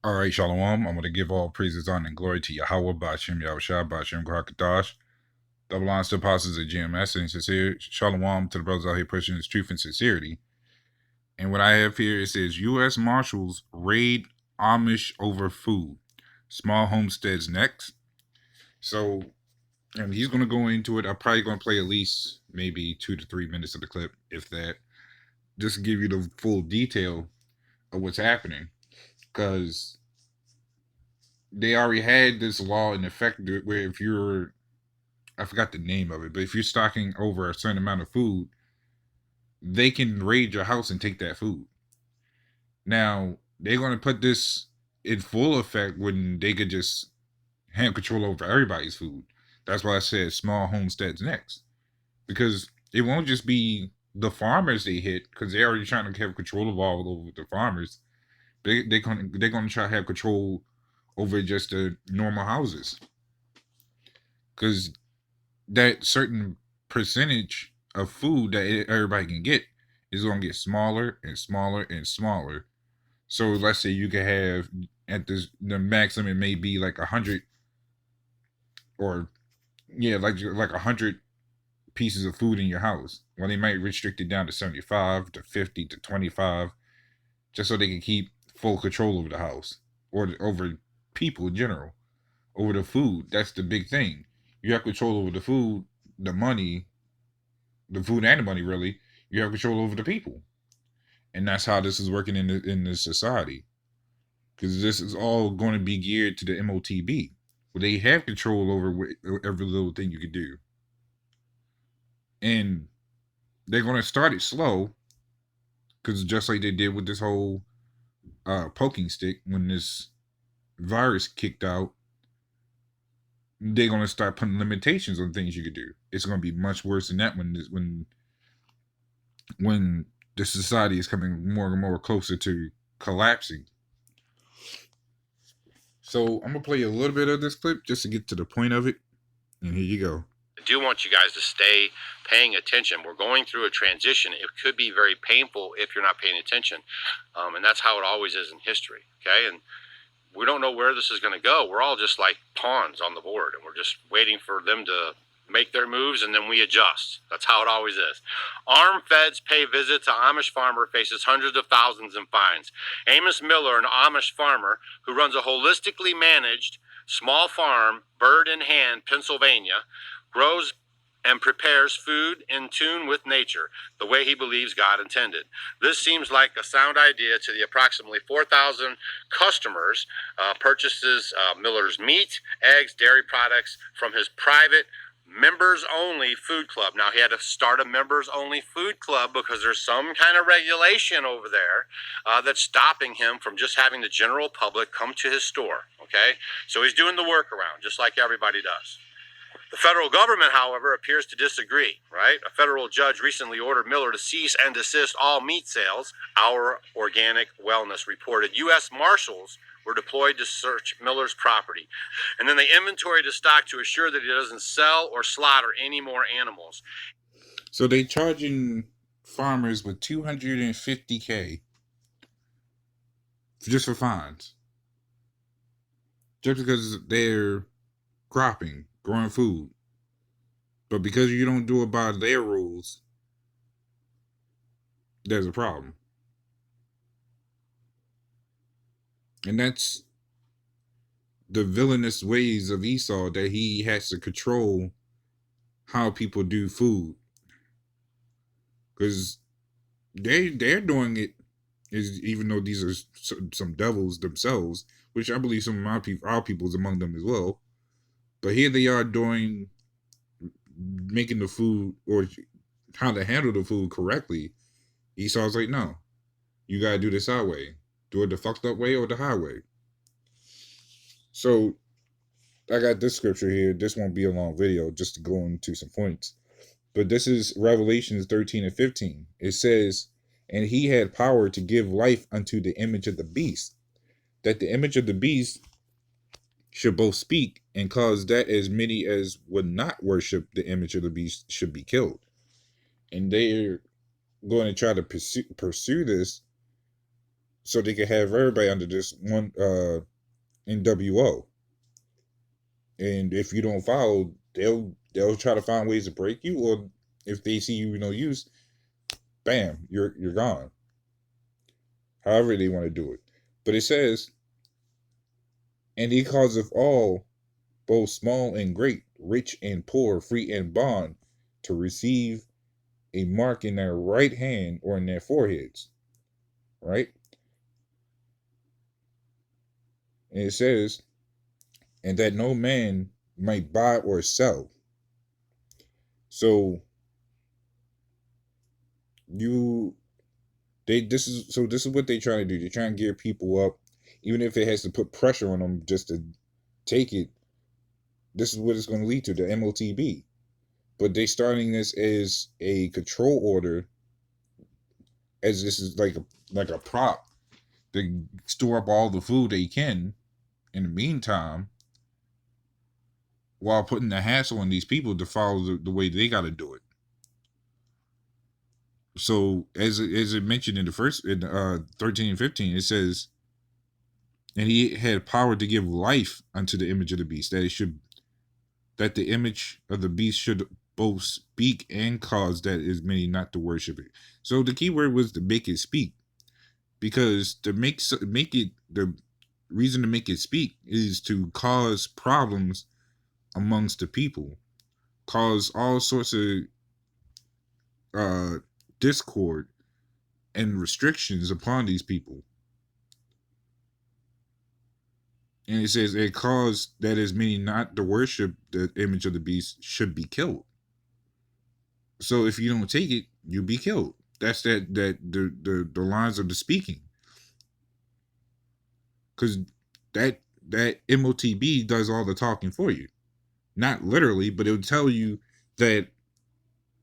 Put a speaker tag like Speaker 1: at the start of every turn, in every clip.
Speaker 1: All right, Shalom. I'm going to give all praises, honor, and glory to Yahweh, Ba'ashem, Yahushua, Ba'ashem, Kadash. Double honors to apostles of GMS and sincere Shalom to the brothers out here pushing this truth and sincerity. And what I have here, it says, U.S. Marshals raid Amish over food. Small homesteads next. So, and he's going to go into it. I'm probably going to play at least maybe 2 to 3 minutes of the clip, if that, just to give you the full detail of what's happening. Because they already had this law in effect where if you're, I forgot the name of it, but if you're stocking over a certain amount of food, they can raid your house and take that food. Now, they're going to put this in full effect when they could just have control over everybody's food. That's why I said small homesteads next. Because it won't just be the farmers they hit, because they're already trying to have control of all of the farmers. They're going to try to have control over just the normal houses. Because that certain percentage of food that everybody can get is going to get smaller and smaller and smaller. So let's say you can have at the maximum, it may be like 100 or like 100 pieces of food in your house. Well, they might restrict it down to 75 to 50 to 25, just so they can keep full control over the house or over people in general, over the food. That's the big thing. You have control over the food, the money, the food and the money, really. You have control over the people. And that's how this is working in this society. Because this is all going to be geared to the MOTB, where they have control over every little thing you can do. And they're going to start it slow, because just like they did with this whole poking stick, when this virus kicked out, they're going to start putting limitations on things you could do. It's going to be much worse than that when the society is coming more and more closer to collapsing. So I'm going to play a little bit of this clip just to get to the point of it. And here you go.
Speaker 2: I do want you guys to stay paying attention. We're going through a transition. It could be very painful if you're not paying attention. And that's how it always is in history. Okay. And we don't know where this is going to go. We're all just like pawns on the board, and we're just waiting for them to make their moves, and then we adjust. That's how it always is. Armed feds pay visit to Amish farmer faces hundreds of thousands in fines. Amos Miller, an Amish farmer who runs a holistically managed small farm, bird in hand, Pennsylvania, grows and prepares food in tune with nature, the way he believes God intended. This seems like a sound idea to the approximately 4,000 customers purchases Miller's meat, eggs, dairy products from his private members-only food club. Now, he had to start a members-only food club because there's some kind of regulation over there that's stopping him from just having the general public come to his store, okay? So he's doing the workaround, just like everybody does. The federal government, however, appears to disagree, right? A federal judge recently ordered Miller to cease and desist all meat sales. Our Organic Wellness reported U.S. Marshals were deployed to search Miller's property. And then they inventoried his stock to assure that he doesn't sell or slaughter any more animals.
Speaker 1: So they charging farmers with $250K just for fines. Just because they're cropping, growing food. But because you don't do it by their rules, there's a problem. And that's the villainous ways of Esau, that he has to control how people do food. Because they're doing it, is even though these are some devils themselves, which I believe some of our people is among them as well. But here they are making the food, or how to handle the food correctly. Esau's like, no, you gotta do this our way. Do it the fucked up way or the highway. So I got this scripture here. This won't be a long video, just to go into some points. But this is Revelations 13 and 15. It says, and he had power to give life unto the image of the beast, that the image of the beast should both speak and cause that as many as would not worship the image of the beast should be killed. And they're going to try to pursue this so they can have everybody under this one NWO. And if you don't follow, they'll try to find ways to break you, or if they see you no use, bam, you're gone. However they want to do it. But it says, and he causeth all, both small and great, rich and poor, free and bond, to receive a mark in their right hand or in their foreheads. Right? And it says, and that no man might buy or sell. So you this is what they trying to do. They're trying to gear people up, even if it has to put pressure on them just to take it. This is what it's going to lead to, the MOTB. But they starting this as a control order, as this is like a prop. They store up all the food they can in the meantime, while putting the hassle on these people to follow the way they got to do it. So as it mentioned in the first in 13 and 15, it says, and he had power to give life unto the image of the beast, that the image of the beast should both speak and cause that is many not to worship it. So the key word was to make it speak, because to make it, the reason to make it speak is to cause problems amongst the people, cause all sorts of discord and restrictions upon these people. And it says it caused that as many not to worship the image of the beast should be killed. So if you don't take it, you'll be killed. That's the lines of the speaking. Because that MOTB does all the talking for you. Not literally, but it'll tell you that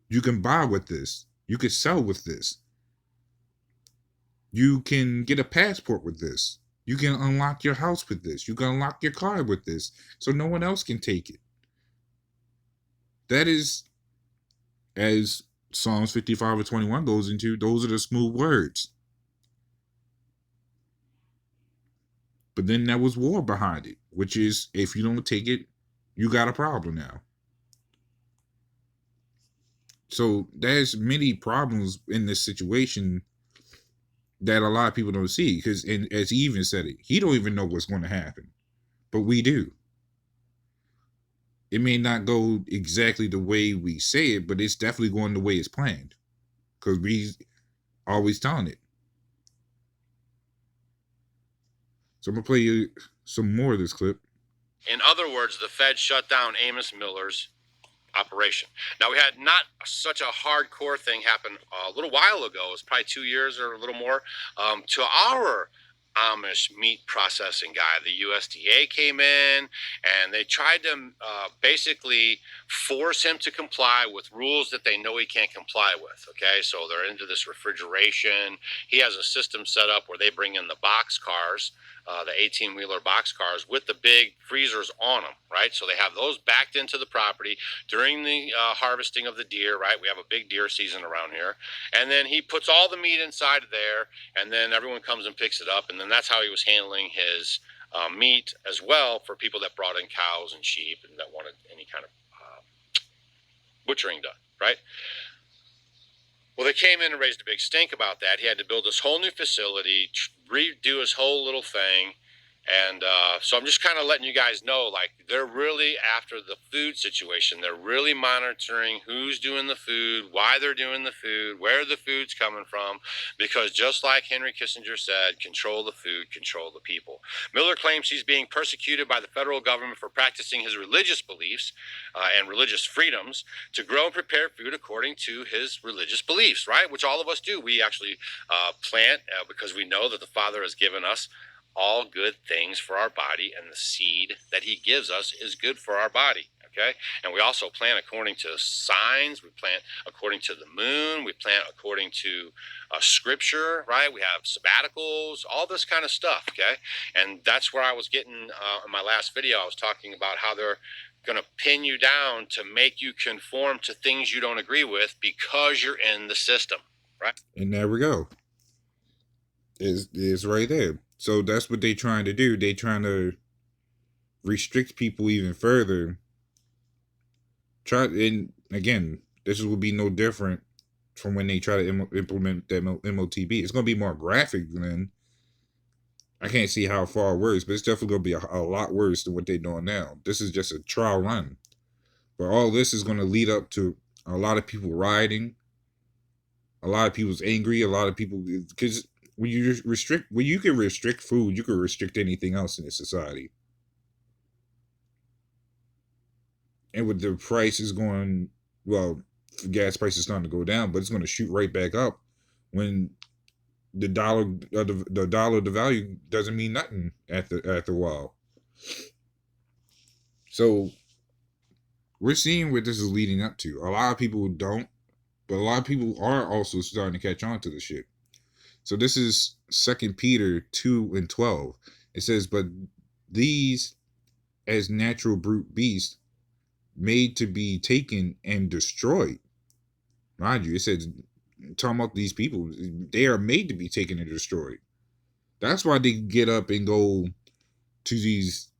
Speaker 1: you can buy with this. You can sell with this. You can get a passport with this. You can unlock your house with this. You can unlock your car with this. So no one else can take it. That is, as Psalms 55 or 21 goes into, those are the smooth words. But then there was war behind it, which is, if you don't take it, you got a problem now. So there's many problems in this situation that a lot of people don't see, because, and as he even said it, he don't even know what's going to happen, but we do. It may not go exactly the way we say it, but it's definitely going the way it's planned, because we always telling it. So I'm gonna play you some more of this clip.
Speaker 2: In other words, the Fed shut down Amos Miller's operation. Now, we had not such a hardcore thing happen a little while ago. It was probably 2 years or a little more, to our Amish meat processing guy. The USDA came in and they tried to basically force him to comply with rules that they know he can't comply with. Okay, so they're into this refrigeration. He has a system set up where they bring in the box cars, the 18-wheeler box cars with the big freezers on them, right? So they have those backed into the property during the harvesting of the deer, right? We have a big deer season around here. And then he puts all the meat inside of there, and then everyone comes and picks it up. And then that's how he was handling his meat as well for people that brought in cows and sheep and that wanted any kind of butchering done, right? Well, they came in and raised a big stink about that. He had to build this whole new facility, redo his whole little thing. And so I'm just kind of letting you guys know, like, they're really after the food situation. They're really monitoring who's doing the food, why they're doing the food, where the food's coming from, because just like Henry Kissinger said, control the food, control the people. Miller claims he's being persecuted by the federal government for practicing his religious beliefs and religious freedoms to grow and prepare food according to his religious beliefs, right? Which all of us do. We actually plant because we know that the Father has given us all good things for our body, and the seed that he gives us is good for our body. Okay, and we also plant according to signs. We plant according to the moon. We plant according to scripture, right? We have sabbaticals, all this kind of stuff. Okay, and that's where I was getting in my last video. I was talking about how they're going to pin you down to make you conform to things you don't agree with because you're in the system, right?
Speaker 1: And there we go. is right there. So that's what they trying to do. They trying to restrict people even further. Try and again, this will be no different from when they try to implement that MOTB. It's going to be more graphic than. I can't see how far worse, but it's definitely going to be a lot worse than what they're doing now. This is just a trial run. But all this is going to lead up to a lot of people rioting, a lot of people's angry, a lot of people, because when you can restrict food, you can restrict anything else in this society. And with the prices going, well, gas prices starting to go down, but it's going to shoot right back up when the dollar, the dollar, the value doesn't mean nothing after a while. So we're seeing what this is leading up to. A lot of people don't, but a lot of people are also starting to catch on to the shit. So this is 2 Peter 2:12. It says, "But these, as natural brute beasts, made to be taken and destroyed." Mind you, it says, talking about these people, they are made to be taken and destroyed. That's why they get up and go to these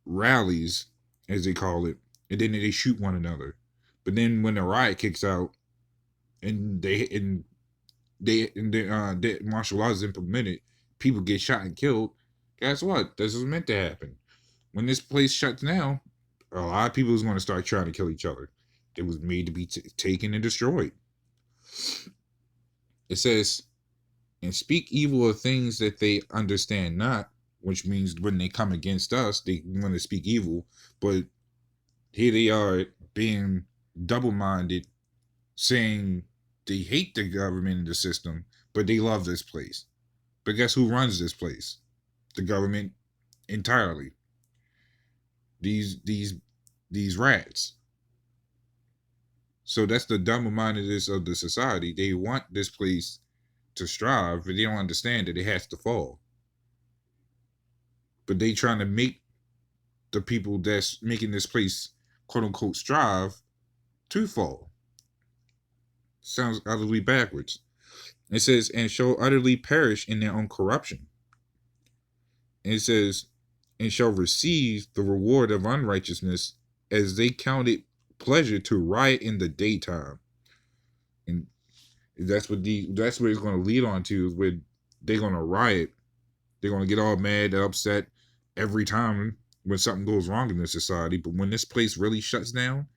Speaker 1: rallies, as they call it, and then they shoot one another. But then when the riot kicks out, and the martial law is implemented, people get shot and killed. Guess what? This is meant to happen. When this place shuts down, a lot of people is going to start trying to kill each other. It was made to be taken and destroyed. It says, "And speak evil of things that they understand not," which means when they come against us, they want to speak evil. But here they are being double-minded, saying they hate the government and the system, but they love this place. But guess who runs this place? The government entirely. These rats. So that's the double-mindedness of the society. They want this place to strive, but they don't understand that it has to fall. But they trying to make the people that's making this place quote unquote strive to fall. Sounds utterly backwards. It says, "And shall utterly perish in their own corruption." And it says, "And shall receive the reward of unrighteousness, as they count it pleasure to riot in the daytime." And that's what it's going to lead on to, is where they're going to riot. They're going to get all mad and upset every time when something goes wrong in this society. But when this place really shuts down,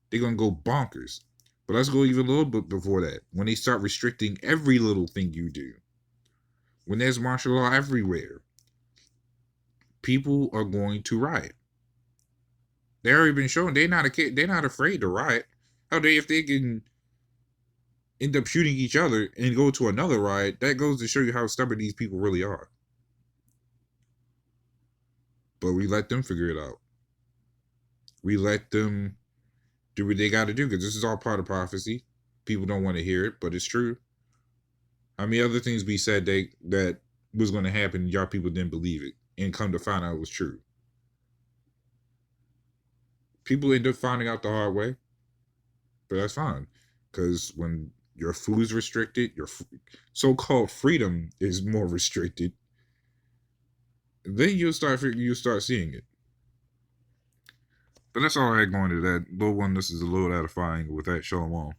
Speaker 1: they're going to go bonkers. But let's go even a little bit before that. When they start restricting every little thing you do, when there's martial law everywhere, people are going to riot. They already been shown they're not afraid to riot. How if they can end up shooting each other and go to another riot, that goes to show you how stubborn these people really are. But we let them figure it out. We let them do what they got to do, because this is all part of prophecy. People don't want to hear it, but it's true. How many other things we said that was going to happen, y'all people didn't believe it, and come to find out it was true. People end up finding out the hard way, but that's fine, because when your food's restricted, your so-called freedom is more restricted, then you'll start seeing it. But that's all I had going to that. Little one, this is a little edifying with that. Shalom.